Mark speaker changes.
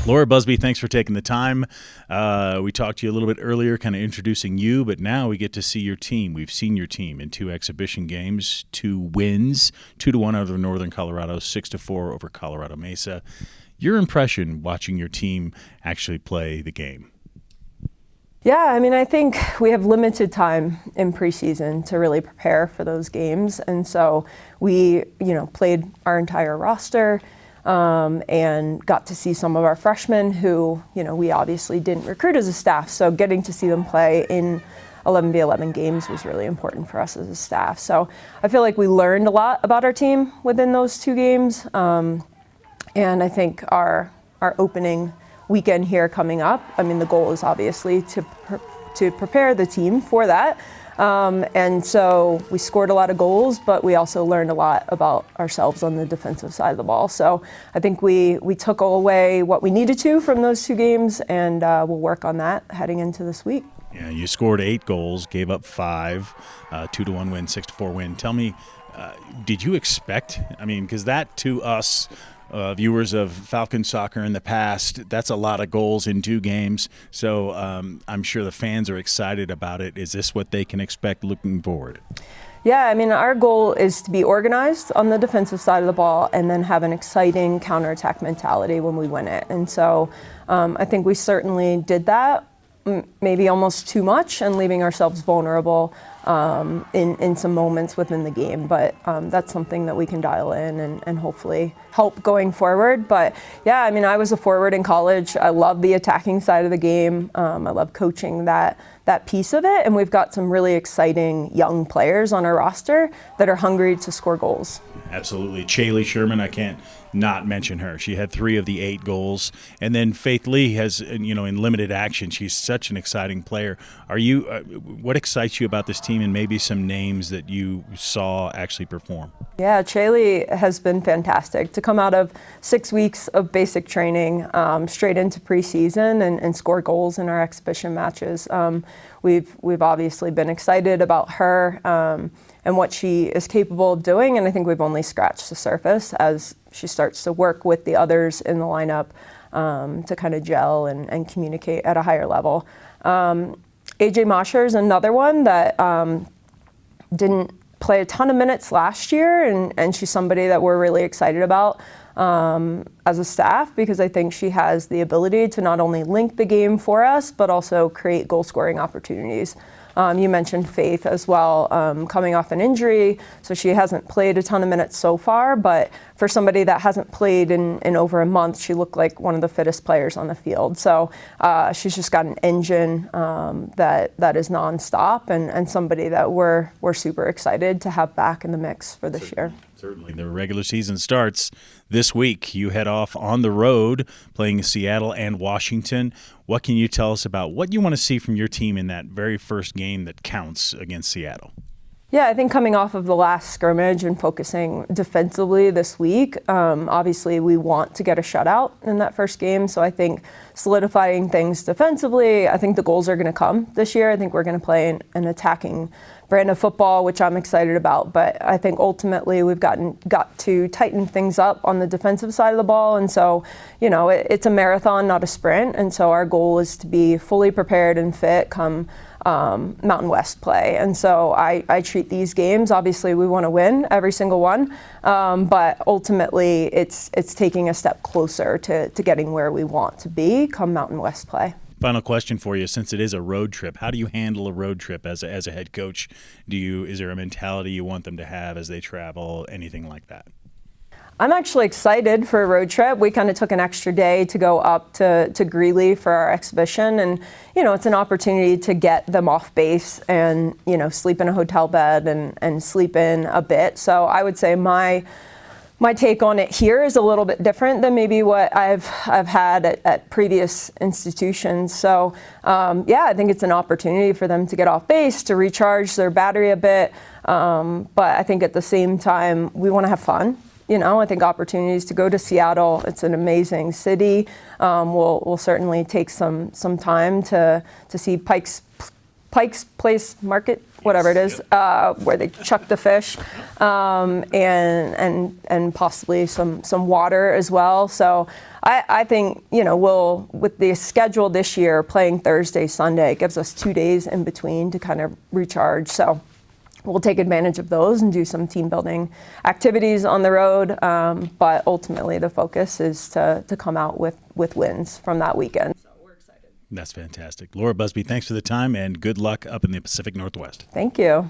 Speaker 1: Laura Busby, thanks for taking the time. We talked to you a little bit earlier, kind of introducing you, but now we get to see your team. We've seen your team in 2 exhibition games, 2 wins, 2-1 over Northern Colorado, 6-4 over Colorado Mesa. Your impression watching your team actually play the game?
Speaker 2: Yeah, I mean, I think we have limited time in preseason to really prepare for those games. And so we, played our entire roster and got to see some of our freshmen who, we obviously didn't recruit as a staff. So getting to see them play in 11v11 games was really important for us as a staff. So I feel like we learned a lot about our team within those 2 games. And I think our opening weekend here coming up, I mean, the goal is obviously to prepare the team for that. And so we scored a lot of goals, but we also learned a lot about ourselves on the defensive side of the ball. So I think we took away what we needed to from those 2 games, and we'll work on that heading into this week.
Speaker 1: Yeah, you scored 8 goals, gave up 5, 2-1 win, 6-4 win. Tell me, did you expect, because that to us, viewers of Falcon soccer in the past, that's a lot of goals in 2 games. So I'm sure the fans are excited about it. Is this what they can expect looking forward?
Speaker 2: Yeah, I mean, our goal is to be organized on the defensive side of the ball and then have an exciting counterattack mentality when we win it. And so I think we certainly did that, maybe almost too much, and leaving ourselves vulnerable in some moments within the game. But that's something that we can dial in and hopefully help going forward. But yeah, I mean, I was a forward in college. I love the attacking side of the game. I love coaching that piece of it. And we've got some really exciting young players on our roster that are hungry to score goals.
Speaker 1: Absolutely. Chaley Sherman, I can't not mention her. She had 3 of the 8 goals. And then Faith Lee has, in limited action, she's such an exciting player. What excites you about this team, and maybe some names that you saw actually perform? Yeah,
Speaker 2: Chaley has been fantastic to come out of 6 weeks of basic training straight into preseason and score goals in our exhibition matches. We've obviously been excited about her and what she is capable of doing, and I think we've only scratched the surface as she starts to work with the others in the lineup to kind of gel and communicate at a higher level. AJ Mosher is another one that didn't play a ton of minutes last year, and she's somebody that we're really excited about as a staff, because I think she has the ability to not only link the game for us, but also create goal-scoring opportunities. You mentioned Faith as well, coming off an injury, so she hasn't played a ton of minutes so far, but for somebody that hasn't played in over a month, she looked like one of the fittest players on the field. So she's just got an engine that is nonstop, and somebody that we're super excited to have back in the mix for this year.
Speaker 1: Certainly. The regular season starts this week. You head off on the road playing Seattle and Washington. What can you tell us about what you want to see from your team in that very first game that counts against Seattle?
Speaker 2: Yeah, I think coming off of the last scrimmage and focusing defensively this week, obviously we want to get a shutout in that first game. So I think solidifying things defensively, I think the goals are going to come this year. I think we're going to play an attacking brand of football, which I'm excited about. But I think ultimately we've got to tighten things up on the defensive side of the ball. And so, it's a marathon, not a sprint. And so our goal is to be fully prepared and fit come Mountain West play. And so I treat these games, obviously we want to win every single one, but ultimately it's taking a step closer to getting where we want to be come Mountain West play.
Speaker 1: Final question for you, since it is a road trip, how do you handle a road trip as a head coach? Is there a mentality you want them to have as they travel, anything like that?
Speaker 2: I'm actually excited for a road trip. We kind of took an extra day to go up to Greeley for our exhibition, and it's an opportunity to get them off base and sleep in a hotel bed and sleep in a bit. So I would say my take on it here is a little bit different than maybe what I've had at previous institutions. So I think it's an opportunity for them to get off base, to recharge their battery a bit. But I think at the same time, we want to have fun. I think opportunities to go to Seattle, it's an amazing city. We'll certainly take some time to see Pike's Place Market whatever it is, where they chuck the fish, and possibly some water as well. So I think, we'll, with the schedule this year, playing Thursday, Sunday, it gives us 2 days in between to kind of recharge. So we'll take advantage of those and do some team building activities on the road. But ultimately the focus is to come out with wins from that weekend. So we're excited.
Speaker 1: That's fantastic. Laura Busby, thanks for the time and good luck up in the Pacific Northwest.
Speaker 2: Thank you.